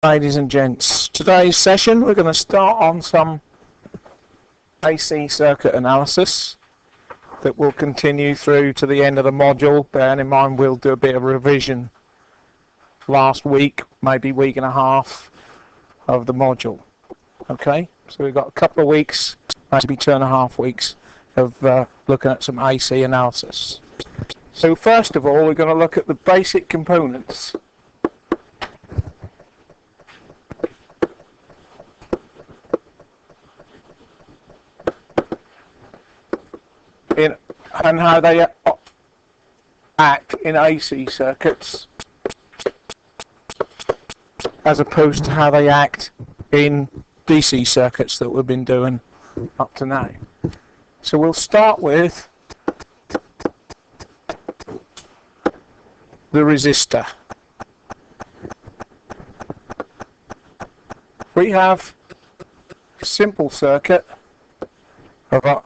Ladies and gents, today's session we're going to start on some AC circuit analysis that will continue through to the end of the module. Bearing in mind we'll do a bit of revision last week, maybe week and a half of the module. Okay, so we've got a couple of weeks, maybe 2.5 weeks of looking at some AC analysis. So first of all we're going to look at the basic components. And how they act in AC circuits as opposed to how they act in DC circuits that we've been doing up to now. So we'll start with the resistor. We have a simple circuit of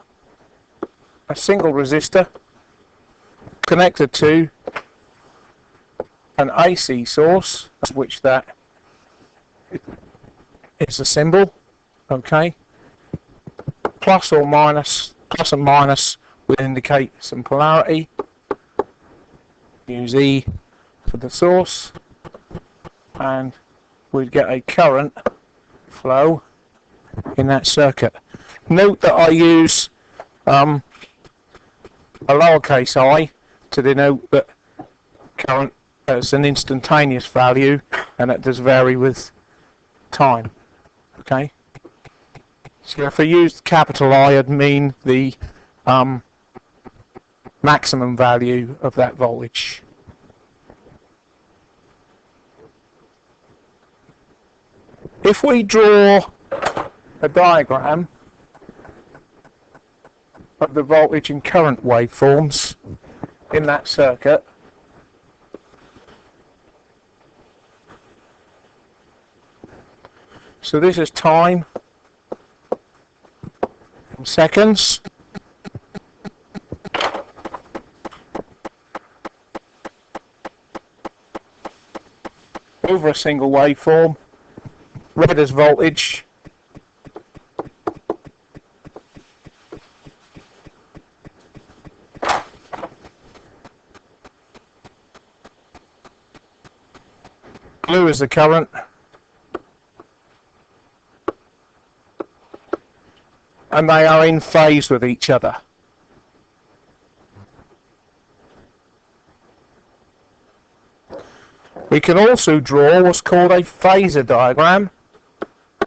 a single resistor connected to an AC source, which that is a symbol, okay. Plus and minus will indicate some polarity. Use E for the source, and we'd get a current flow in that circuit. Note that I use a lowercase I to denote that current as an instantaneous value, and that does vary with time. Okay, so if I used capital I, I'd mean the maximum value of that voltage. If we draw a diagram of the voltage and current waveforms in that circuit, so this is time in seconds, over a single waveform. Red is voltage, blue is the current, and they are in phase with each other. We can also draw what's called a Phasor diagram.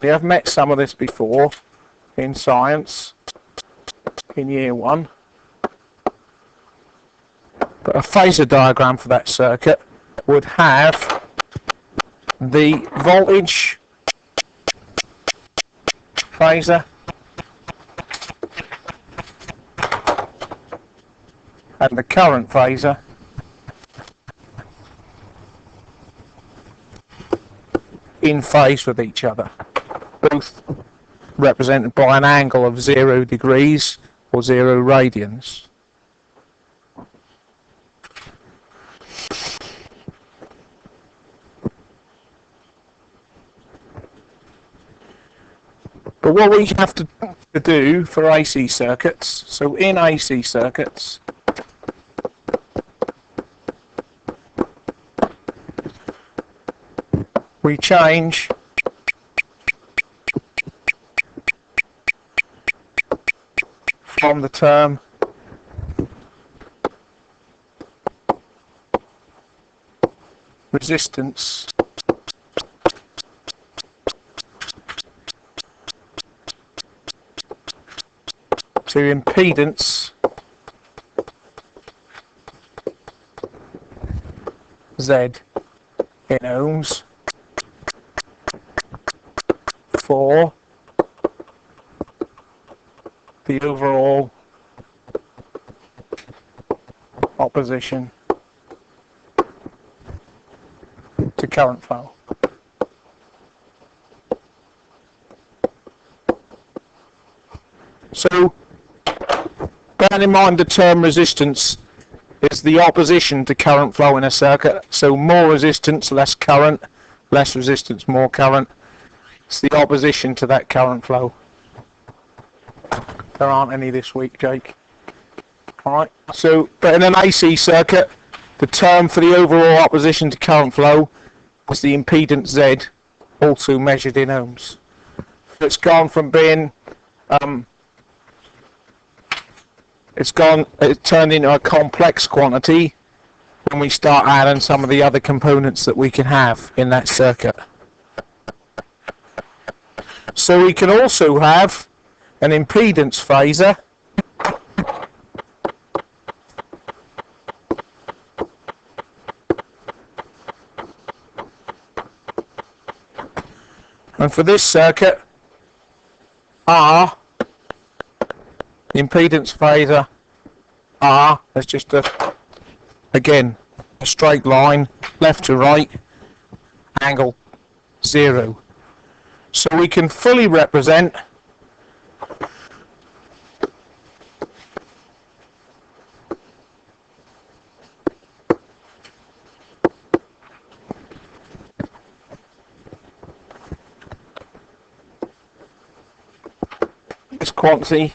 We have met some of this before in science in year 1. But a Phasor diagram for that circuit would have the voltage phasor and the current phasor in phase with each other, both represented by an angle of 0 degrees or 0 radians. But what we have to do for AC circuits, so in AC circuits, we change from the term resistance to impedance Z in ohms for the overall opposition to current flow. So bear in mind the term resistance is the opposition to current flow in a circuit. So more resistance, less current, less resistance, more current. It's the opposition to that current flow. There aren't any this week, Jake. Alright, so, but in an AC circuit, the term for the overall opposition to current flow was the impedance Z, also measured in ohms. It's gone from being, it turned into a complex quantity when we start adding some of the other components that we can have in that circuit. So we can also have an impedance phasor and for this circuit R, the impedance phasor R, that's just again a straight line left to right, angle 0. So we can fully represent this quantity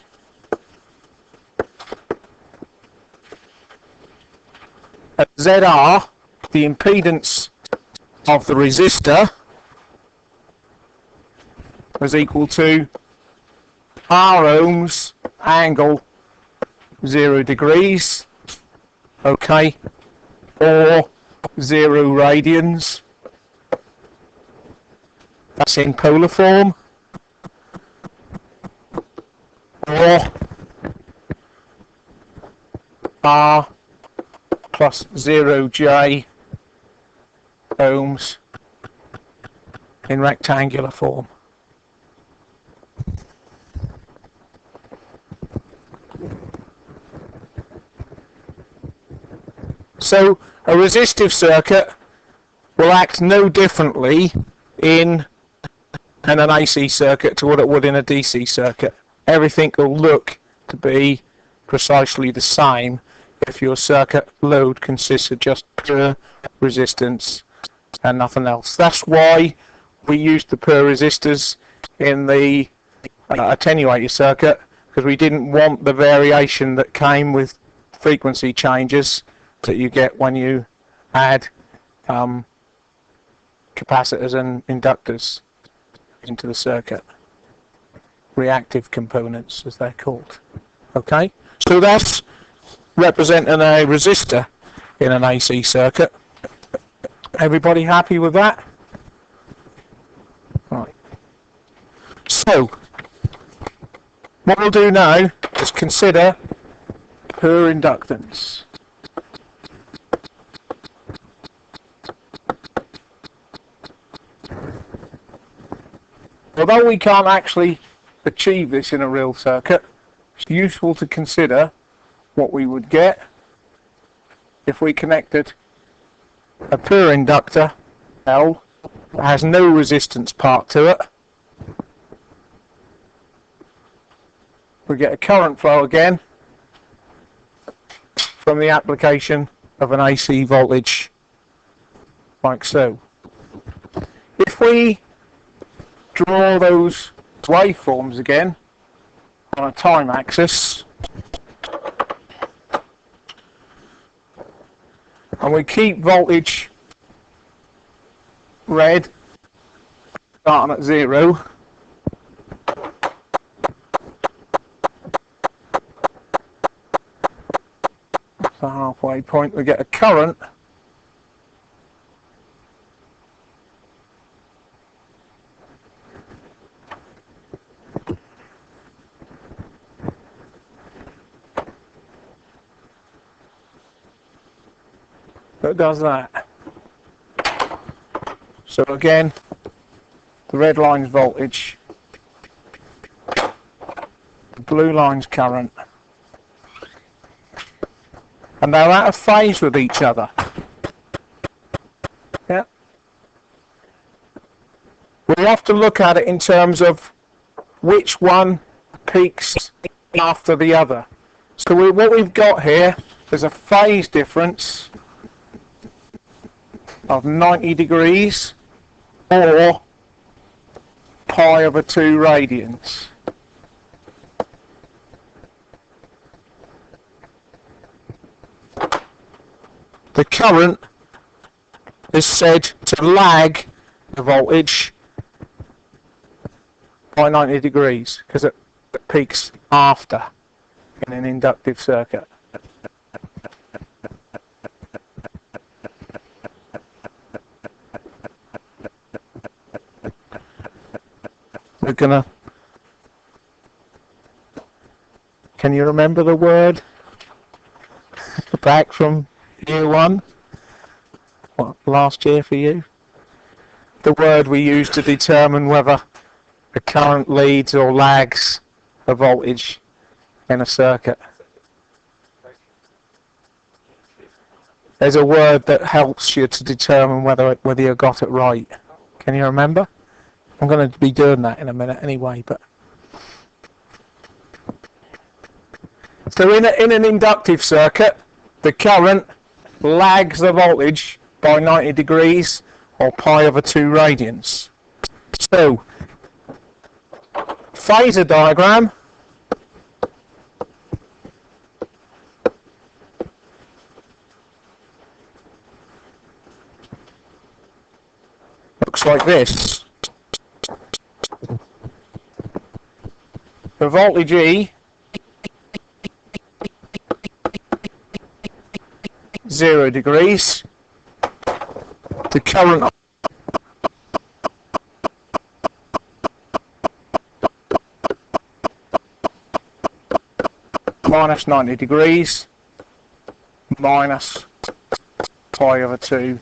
at ZR, the impedance of the resistor, is equal to R ohms angle 0 degrees, okay, or 0 radians. That's in polar form. Or R plus 0J ohms in rectangular form. So a resistive circuit will act no differently in an AC circuit to what it would in a DC circuit. Everything will look to be precisely the same if your circuit load consists of just pure resistance and nothing else. That's why we used the pure resistors in the attenuator circuit, because we didn't want the variation that came with frequency changes that you get when you add capacitors and inductors into the circuit. Reactive components, as they're called. Okay, so that's representing a resistor in an AC circuit. Everybody happy with that? Right. So what we'll do now is consider pure inductance. Although we can't actually achieve this in a real circuit, it's useful to consider what we would get if we connected a pure inductor L that has no resistance part to it. We get a current flow again from the application of an AC voltage like so. If we draw those waveforms again on a time axis and we keep voltage red starting at 0, the halfway point, we get a current that does that. So again, the red line's voltage, the blue line's current, and they're out of phase with each other. Yeah. We have to look at it in terms of which one peaks after the other. So what we've got here is a phase difference of 90 degrees or pi over 2 radians. The current is said to lag the voltage by 90 degrees because it peaks after in an inductive circuit. We're gonna. Can you remember the word back from year 1? What, last year for you? The word we use to determine whether a current leads or lags a voltage in a circuit. There's a word that helps you to determine whether you got it right. Can you remember? I'm going to be doing that in a minute anyway. But so in an inductive circuit, the current lags the voltage by 90 degrees or pi over 2 radians. So, Phasor diagram. Looks like this. The voltage E 0 degrees. The current minus 90 degrees minus pi over 2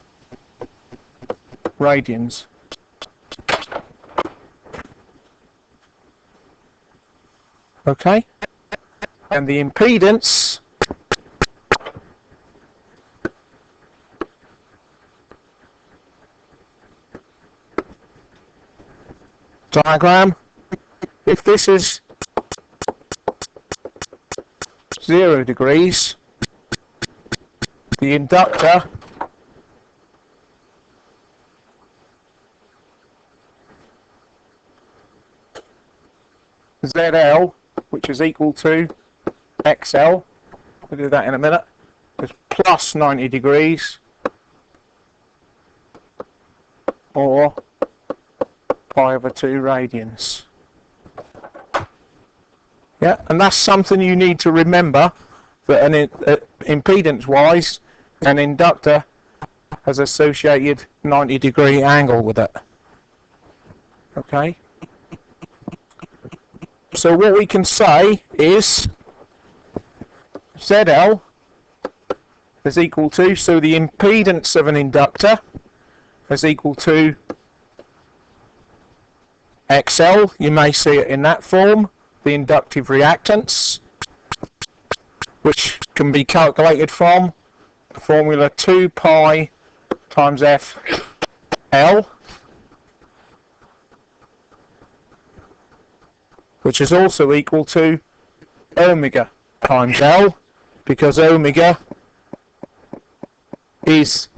radians. Okay, and the impedance diagram, if this is 0 degrees, the inductor ZL, which is equal to XL, we'll do that in a minute, is plus 90 degrees or pi over 2 radians. Yeah, and that's something you need to remember, that impedance-wise, an inductor has associated 90-degree angle with it. Okay? So what we can say is ZL is equal to, so the impedance of an inductor is equal to XL, you may see it in that form, the inductive reactance, which can be calculated from the formula 2 pi times FL, which is also equal to omega times L, because omega is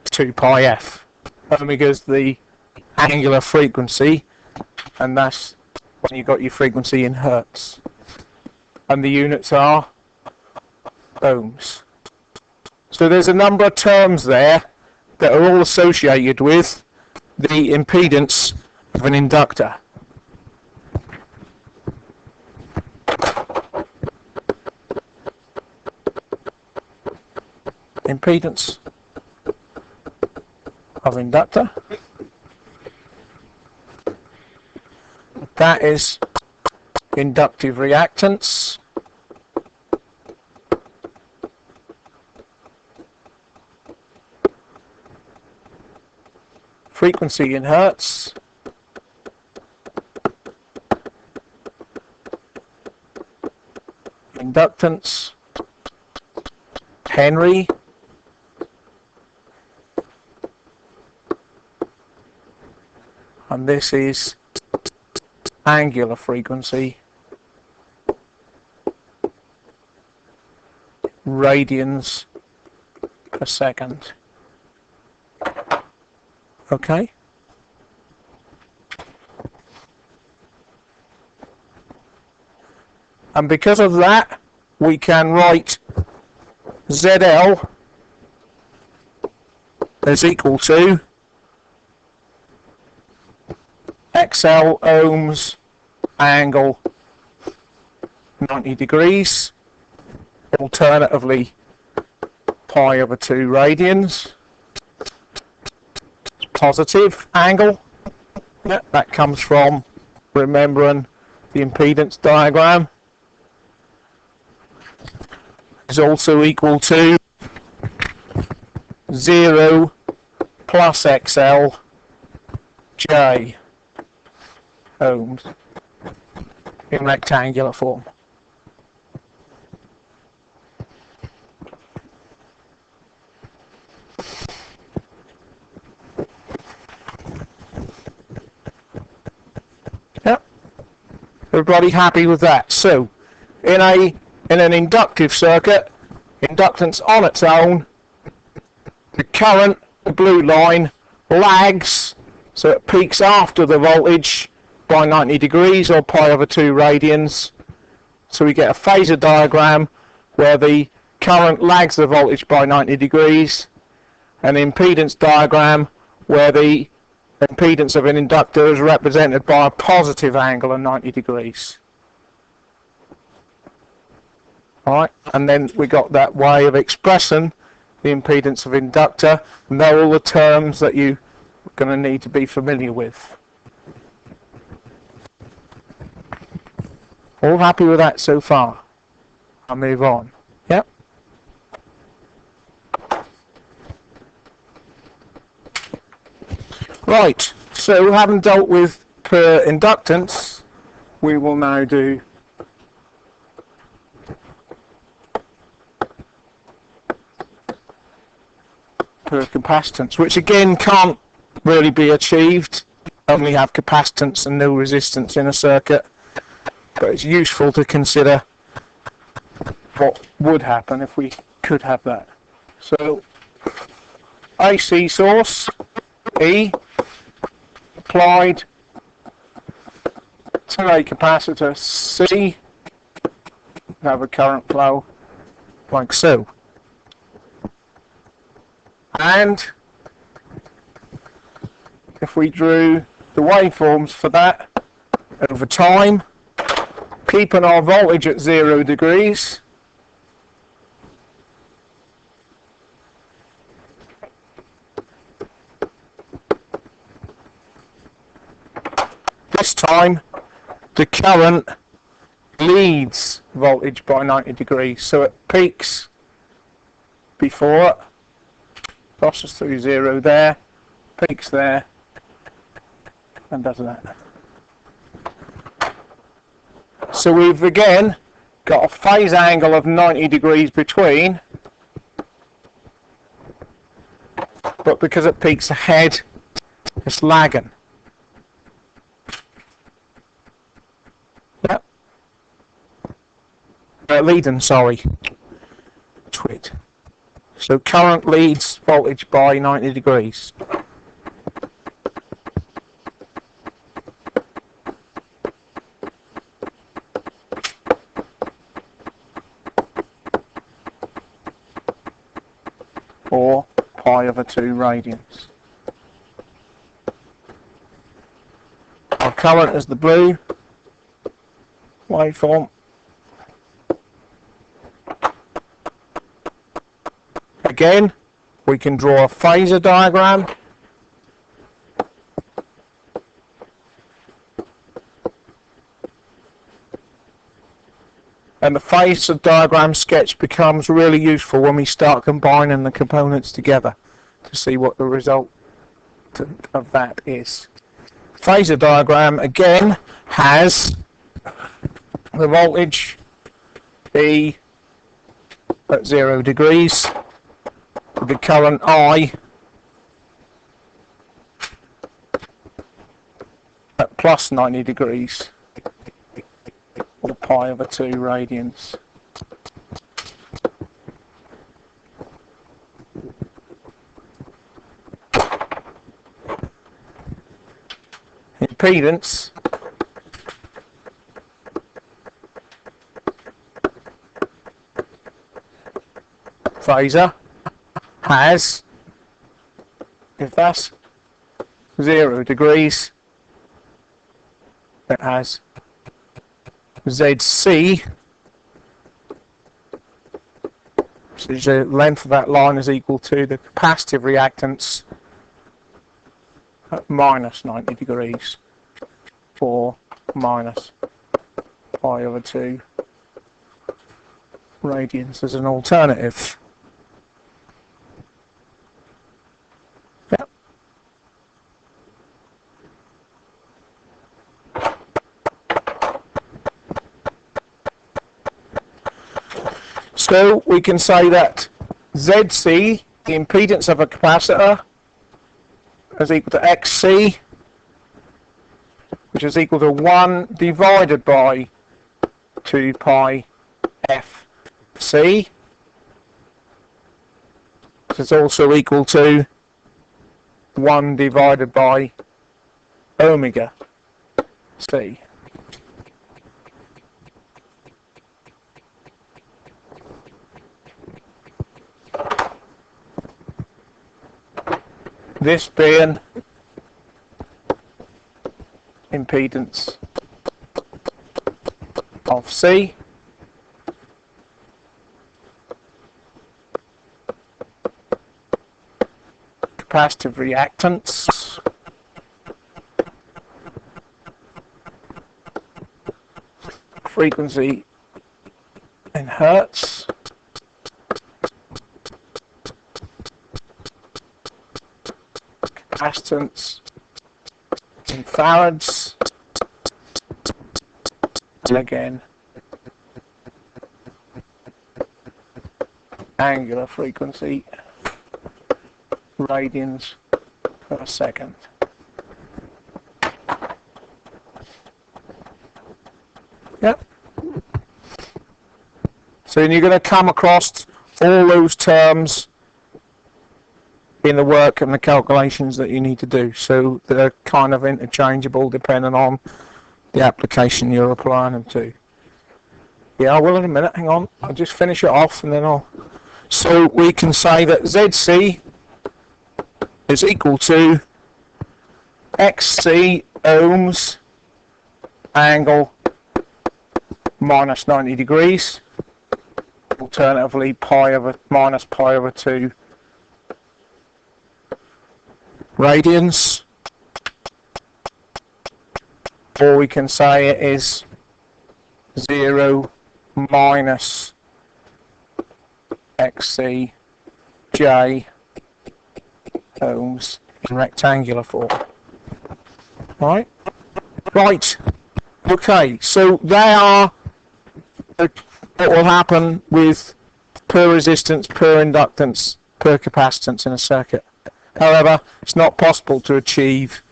2 pi f. Omega is the angular frequency, and that's when you got your frequency in hertz. And the units are ohms. So there's a number of terms there that are all associated with the impedance of an inductor. Impedance of inductor, that is inductive reactance, frequency in hertz, inductance, Henry, and this is angular frequency, radians per second. Okay? And because of that, we can write ZL is equal to XL ohms angle 90 degrees, alternatively pi over 2 radians, positive angle. That comes from remembering the impedance diagram. Is also equal to 0 plus XL J ohms in rectangular form. Yep. Everybody happy with that? So in an inductive circuit, inductance on its own, the current, the blue line, lags, so it peaks after the voltage by 90 degrees or pi over 2 radians. So we get a phasor diagram where the current lags the voltage by 90 degrees, and an impedance diagram where the impedance of an inductor is represented by a positive angle of 90 degrees. Alright, and then we got that way of expressing the impedance of inductor, and they're all the terms that you're going to need to be familiar with. All happy with that so far? I'll move on. Yep. Right, so having dealt with per inductance, we will now do per capacitance, which again can't really be achieved. Only have capacitance and no resistance in a circuit, but it's useful to consider what would happen if we could have that. So AC source E applied to a capacitor C, have a current flow like so. And if we drew the waveforms for that over time, keeping our voltage at 0 degrees, this time the current leads voltage by 90 degrees, so it peaks before it, crosses through 0 there, peaks there, and does that. So we've again got a phase angle of 90 degrees between, but because it peaks ahead, it's lagging. Yep. Leading, sorry. Twit. So current leads voltage by 90 degrees. Or pi over 2 radians. Our current is the blue waveform. Again, we can draw a phasor diagram. And the phasor diagram sketch becomes really useful when we start combining the components together to see what the result of that is. Phasor diagram again has the voltage E at 0 degrees, the current I at plus 90 degrees, or pi over 2 radians. Impedance phasor has, if that's 0 degrees, it has ZC, so the length of that line is equal to the capacitive reactance at minus 90 degrees, or minus pi over 2 radians as an alternative. Yep. So we can say that ZC, the impedance of a capacitor, is equal to XC, which is equal to 1 divided by 2 pi FC, which is also equal to 1 divided by omega C. This being impedance of C, capacitive reactance, frequency in hertz, capacitance in farads, and again angular frequency, radians per second. Yep. So you're going to come across all those terms in the work and the calculations that you need to do. So they're kind of interchangeable depending on the application you're applying them to. Yeah, I will in a minute. Hang on. I'll just finish it off and then I'll... So we can say that ZC is equal to XC ohms angle minus 90 degrees, alternatively minus pi over 2 radians, or we can say it is 0 minus XC J ohms in rectangular form. Right? Okay, so they are what will happen with per resistance, per inductance, per capacitance in a circuit. However, it's not possible to achieve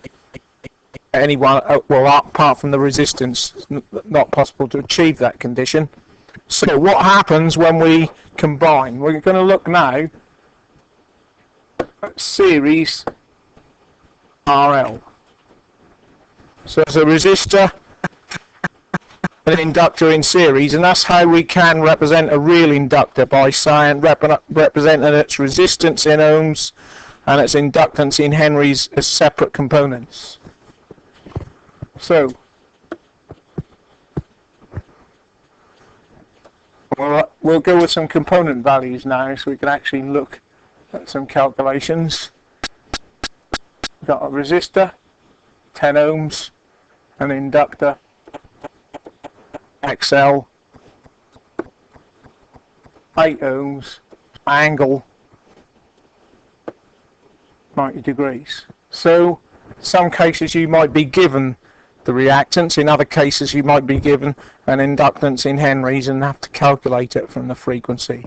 any one, well, apart from the resistance, it's not possible to achieve that condition. So what happens when we combine? We're going to look now at series RL. So there's a resistor and an inductor in series, and that's how we can represent a real inductor, by saying representing its resistance in ohms and its inductance in henries as separate components. So we'll go with some component values now so we can actually look at some calculations. We've got a resistor, 10 ohms, an inductor, XL, 8 ohms, angle 90 degrees. So in some cases you might be given the reactance, in other cases you might be given an inductance in henries and have to calculate it from the frequency.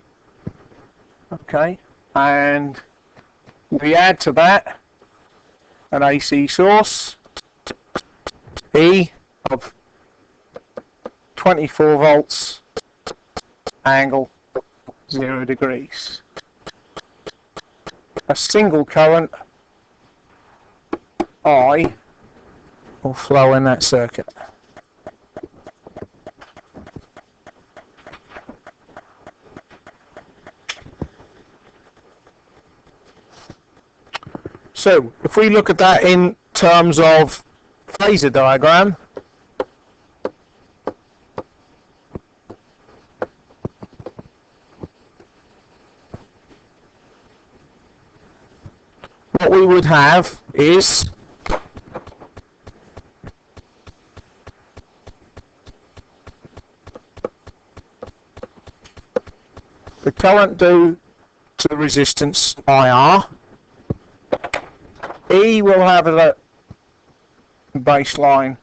Okay, and we add to that an AC source, E of 24 volts, angle 0 degrees. A single current, I, will flow in that circuit. So if we look at that in terms of Phasor diagram, what we would have is the current due to the resistance IR. E will have a baseline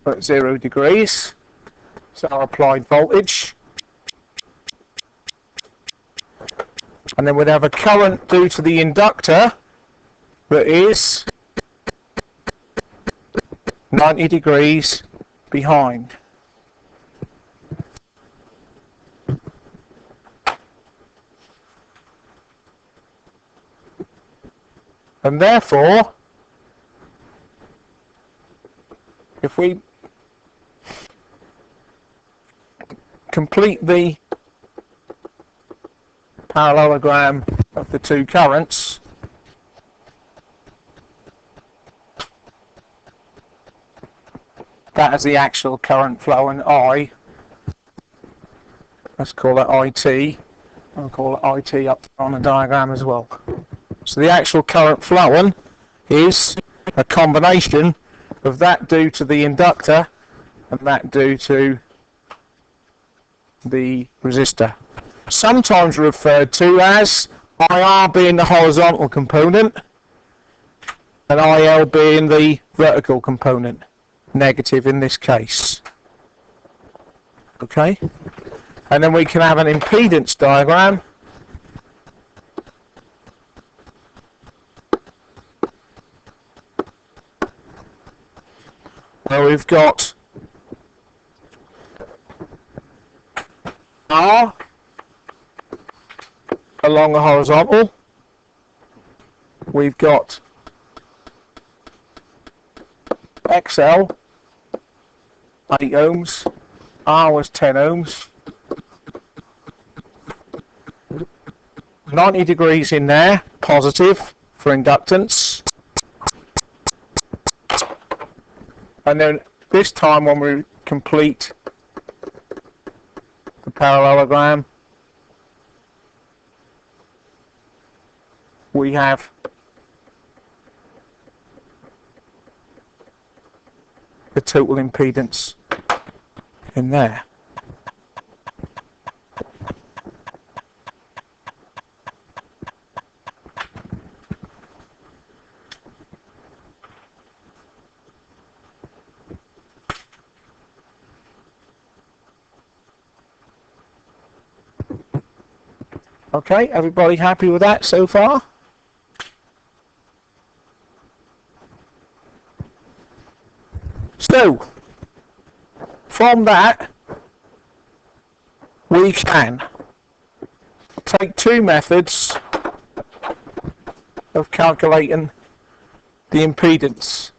at 0 degrees, so our applied voltage. And then we'd have a current due to the inductor that is 90 degrees behind. And therefore, if we complete the parallelogram of the two currents, that is the actual current flow, and I, let's call it IT, I'll call it IT up on the diagram as well. So the actual current flowing is a combination of that due to the inductor and that due to the resistor. Sometimes referred to as IR being the horizontal component and IL being the vertical component, negative in this case. Okay? And then we can have an impedance diagram where we've got R along the horizontal, we've got XL 8 ohms, R was 10 ohms, 90 degrees in there, positive for inductance. And then this time when we complete the parallelogram, we have the total impedance in there. Okay, everybody happy with that so far? So, from that, we can take two methods of calculating the impedance.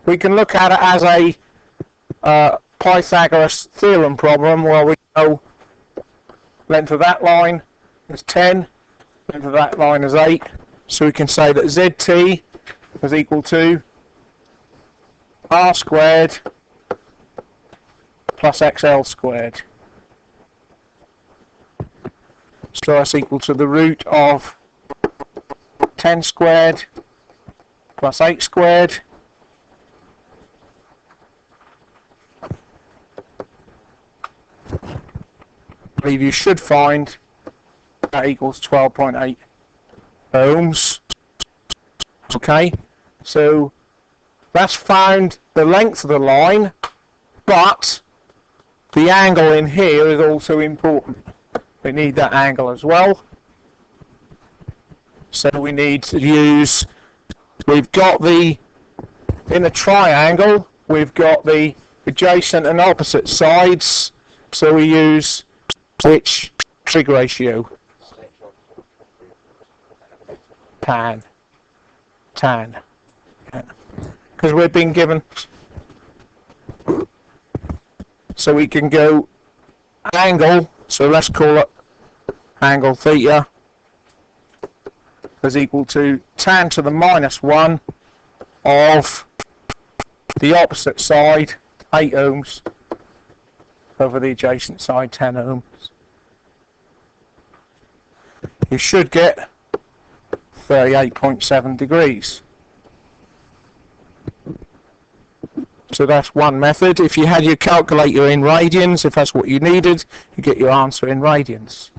We can look at it as a Pythagoras theorem problem where we know length of that line is 10, length of that line is 8, so we can say that ZT is equal to R squared plus XL squared. So that's equal to the root of 10 squared plus 8 squared I believe you should find that equals 12.8 ohms. Okay, so that's found the length of the line, but the angle in here is also important. We need that angle as well. So we need to use, we've got the, in a triangle, we've got the adjacent and opposite sides, so we use which trig ratio? Tan. Because we've been given, so we can go angle, so let's call it angle theta is equal to tan to the minus 1 of the opposite side, 8 ohms, over the adjacent side, 10 ohms. You should get 38.7 degrees. So that's one method. If you had your calculator in radians, if that's what you needed, you get your answer in radians.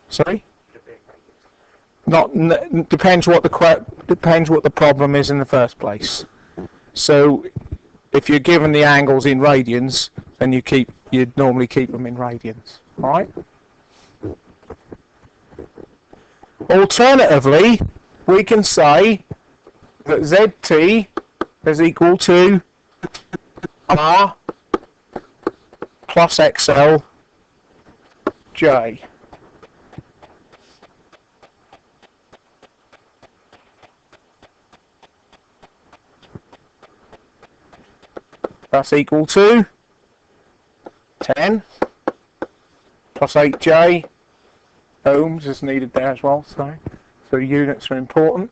Sorry? Depends what the problem is in the first place. So if you're given the angles in radians, then you'd normally keep them in radians. All right? Alternatively, we can say that ZT is equal to R plus XL J. That's equal to 10 plus 8J ohms is needed there as well, so units are important.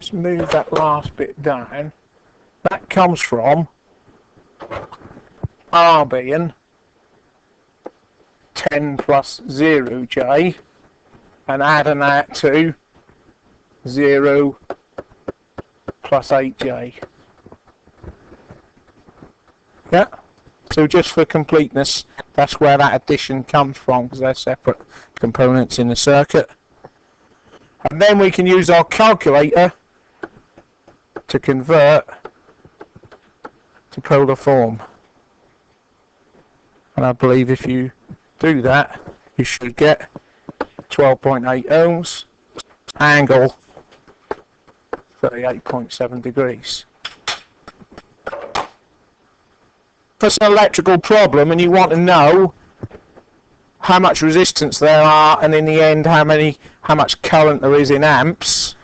Just move that last bit down. That comes from R being 10 plus 0J and adding that to 0 plus 8J. Yeah, so just for completeness, that's where that addition comes from, because they're separate components in the circuit. And then we can use our calculator to convert to polar form. And I believe if you do that, you should get 12.8 ohms, angle 38.7 degrees. If it's an electrical problem and you want to know how much resistance there are, and in the end how much current there is in amps,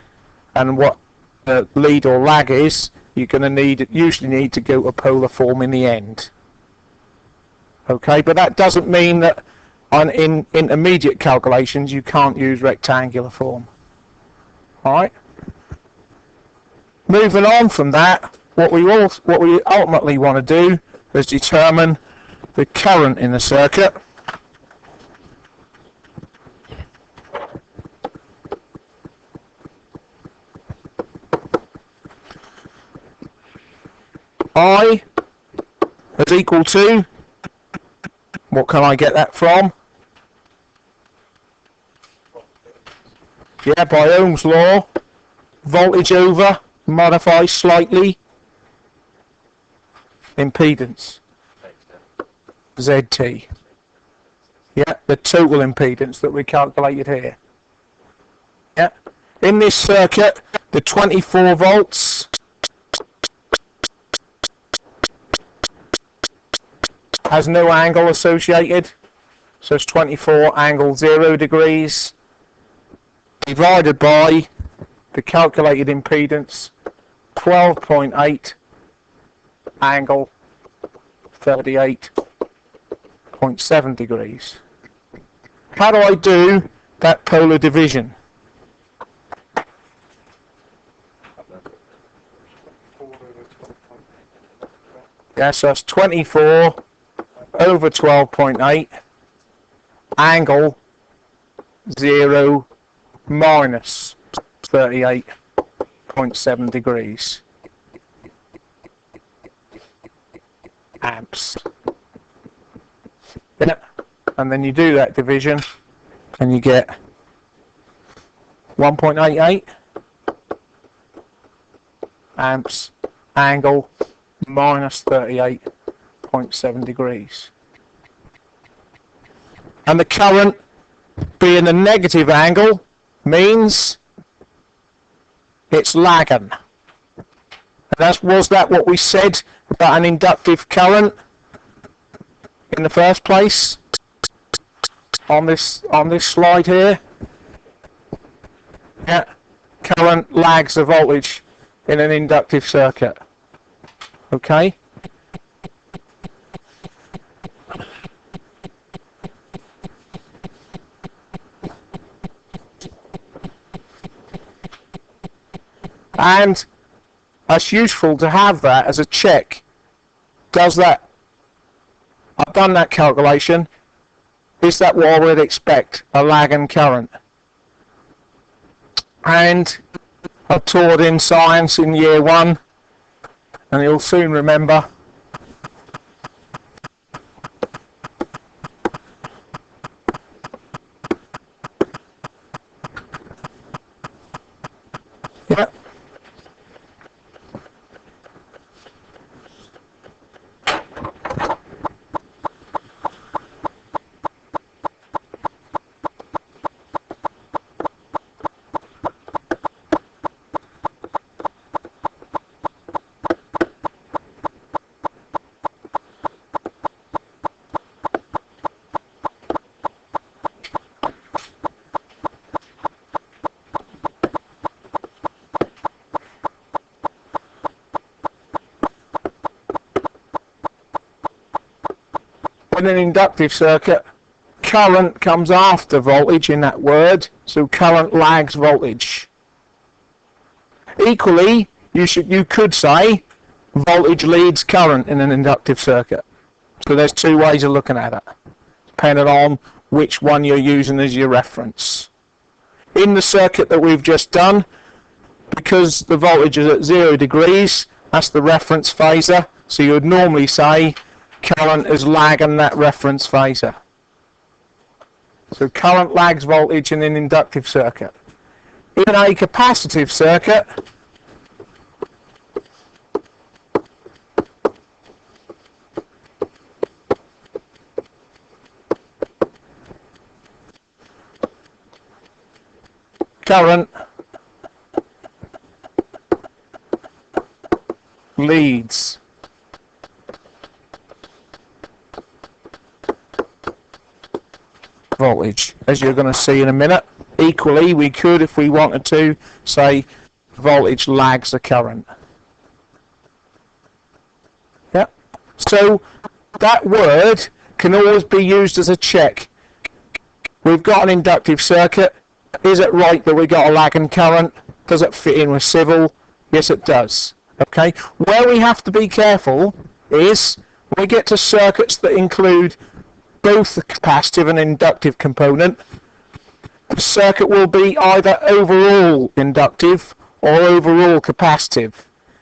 and what the lead or lag is, you're going to usually need to go to polar form in the end. Okay, but that doesn't mean that in intermediate calculations you can't use rectangular form. Alright? Moving on from that, what we ultimately want to do is determine the current in the circuit. I is equal to, what can I get that from? Yeah, by Ohm's law, voltage over, modify slightly, impedance, ZT. Yeah, the total impedance that we calculated here. Yeah, in this circuit, the 24 volts has no angle associated, so it's 24 angle 0 degrees divided by the calculated impedance 12.8 angle 38.7 degrees. How do I do that polar division? Yes, so that's 24 over 12.8 angle 0 minus 38.7 degrees amps. Yeah. And then you do that division and you get 1.88 amps angle minus 38.7 degrees. And the current being a negative angle means it's lagging. Was that what we said about an inductive current in the first place on this slide here? Yeah. current lags the voltage in an inductive circuit. Okay? And that's useful to have that as a check. Does that, I've done that calculation, is that what I would expect, a lag and current? And I taught in science in year 1, and you'll soon remember yeah. In an inductive circuit, current comes after voltage in that word, so current lags voltage. Equally, you could say voltage leads current in an inductive circuit. So there's two ways of looking at it, depending on which one you're using as your reference. In the circuit that we've just done, because the voltage is at 0 degrees, that's the reference phasor, so you would normally say current is lagging that reference phasor. So current lags voltage in an inductive circuit. In a capacitive circuit, current leads voltage, as you're going to see in a minute. Equally, we could, if we wanted to, say voltage lags the current. Yeah. So that word can always be used as a check. We've got an inductive circuit. Is it right that we got a lagging current? Does it fit in with civil? Yes, it does. Okay. Where we have to be careful is when we get to circuits that include both the capacitive and inductive component, the circuit will be either overall inductive or overall capacitive,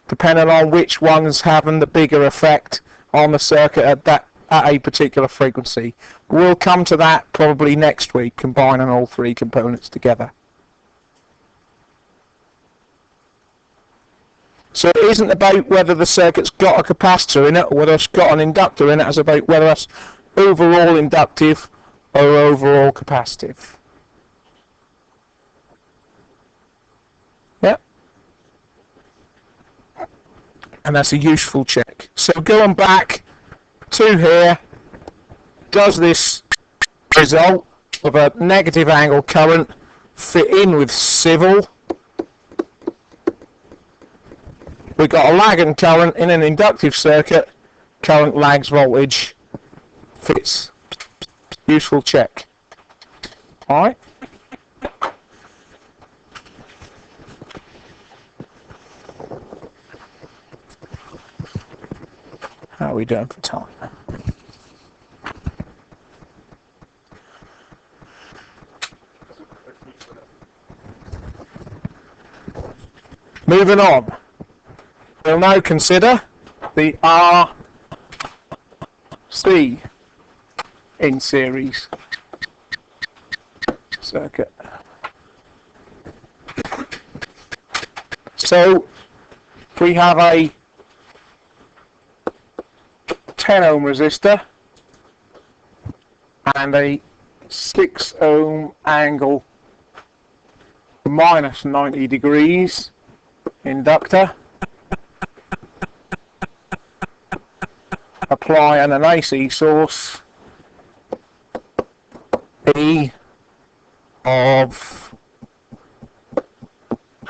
depending on which one's having the bigger effect on the circuit at a particular frequency. We'll come to that probably next week, combining all three components together. So it isn't about whether the circuit's got a capacitor in it or whether it's got an inductor in it, it's about whether it's overall inductive or overall capacitive. Yep. And that's a useful check. So going back to here, does this result of a negative angle current fit in with civil? We've got a lagging current in an inductive circuit, current lags voltage, fits. Useful check. Alright? How are we doing for time? Moving on. We'll now consider the RC in series circuit. So we have a 10 ohm resistor and a 6 ohm angle minus 90 degrees inductor. Applying an AC source E of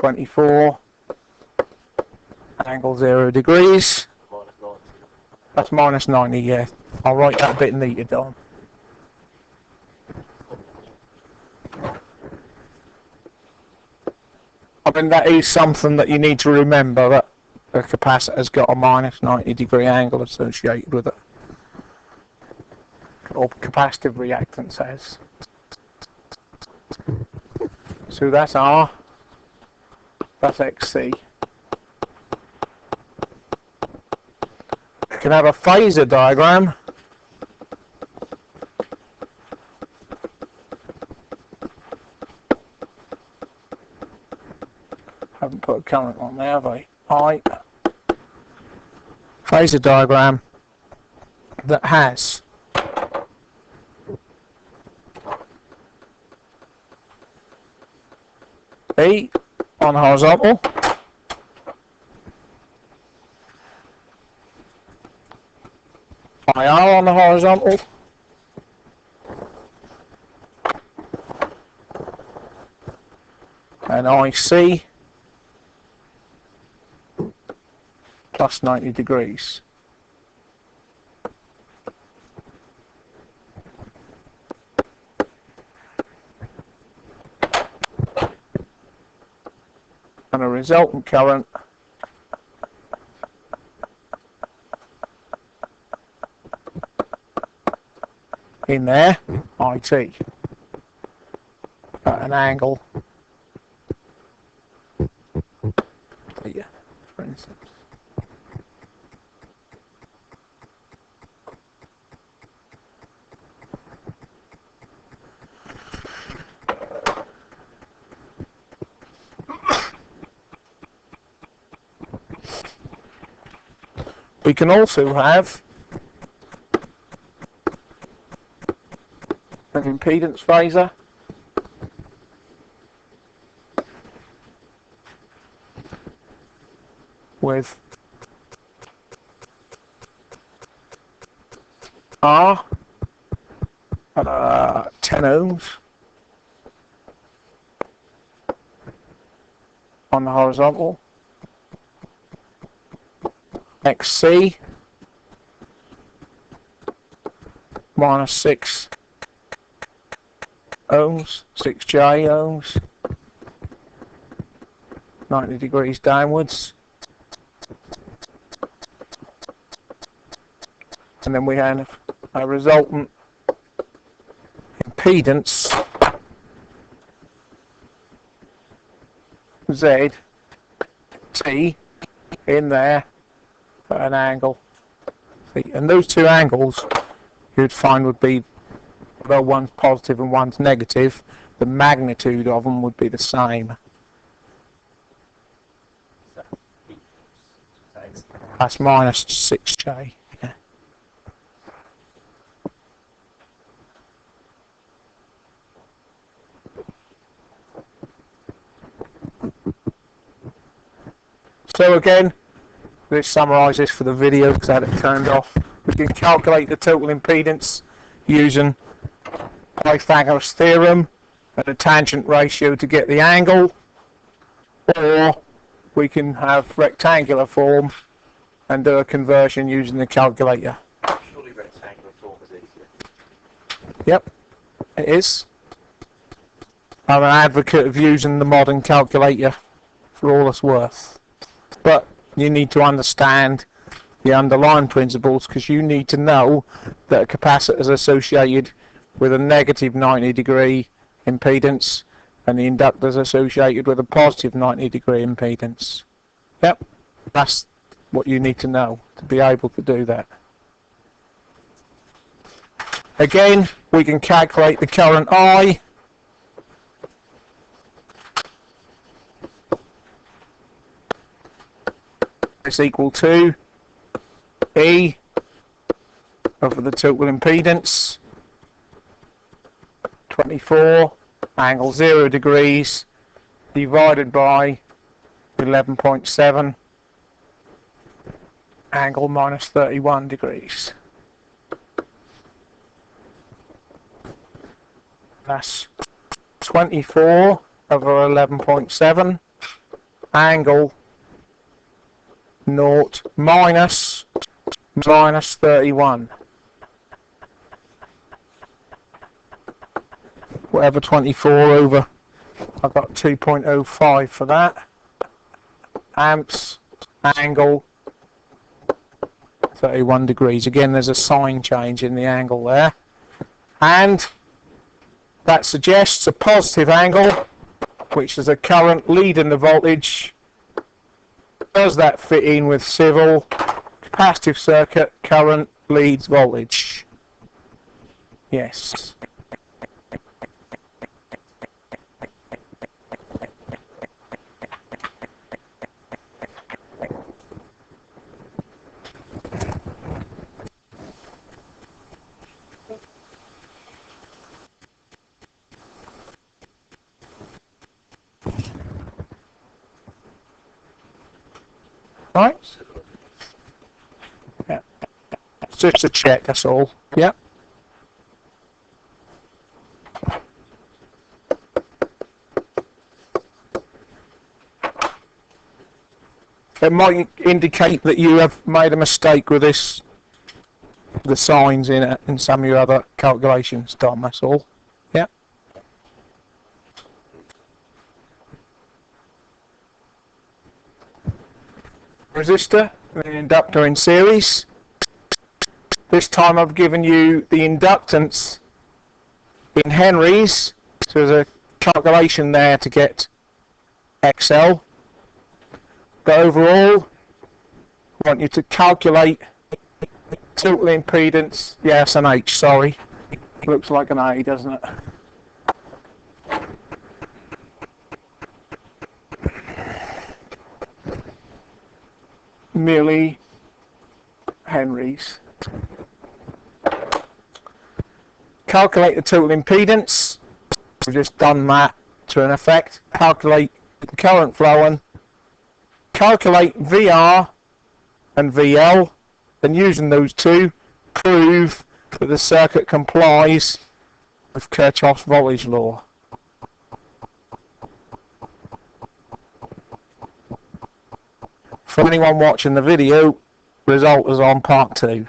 24, angle 0 degrees. That's minus 90, yeah. I'll write that a bit neater down. I mean, that is something that you need to remember, that the capacitor's got a minus 90 degree angle associated with it. Or capacitive reactance has. So that's R, that's XC. You can have a phasor diagram. Haven't put a current on there, have I? Phasor diagram that has E on the horizontal, IR on the horizontal, and IC plus 90 degrees. And a resultant current in there, IT, at an angle, here, for instance. We can also have an impedance phasor with R at 10 ohms on the horizontal, XC minus 6 ohms, 6J ohms, 90 degrees downwards. And then we have a resultant impedance Z T in there at an angle. And those two angles you'd find would be, although one's positive and one's negative, the magnitude of them would be the same. That's minus 6J. Yeah. So again, let's summarise this for the video because I had it turned off. We can calculate the total impedance using Pythagoras theorem and a tangent ratio to get the angle, or we can have rectangular form and do a conversion using the calculator. Surely rectangular form is easier. Yep, it is. I'm an advocate of using the modern calculator for all it's worth. But you need to understand the underlying principles, because you need to know that a capacitor is associated with a negative 90 degree impedance and the inductor is associated with a positive 90 degree impedance. Yep, that's what you need to know to be able to do that. Again, we can calculate the current I. Is equal to E over the total impedance, 24, angle 0 degrees, divided by 11.7, angle minus 31 degrees. That's 24 over 11.7 angle 0 minus 31. Whatever 24 over, I've got 2.05 for that. Amps, angle 31 degrees. Again, there's a sign change in the angle there. And that suggests a positive angle, which is a current leading the voltage. Does that fit in with civil? Capacitive circuit, current leads voltage. Yes. Right? Yeah. It's just a check, that's all. Yeah. It might indicate that you have made a mistake with this, the signs in it, in some of your other calculations, Tom, that's all. Yeah. Resistor and an inductor in series. This time I've given you the inductance in henries, so there's a calculation there to get XL. But overall, I want you to calculate total impedance. Yes, an H, sorry. Looks like an A, doesn't it? Milli henries. Calculate the total impedance. We've just done that to an effect. Calculate the current flowing. Calculate VR and VL, and using those two, prove that the circuit complies with Kirchhoff's voltage law. For anyone watching the video, result is on part 2.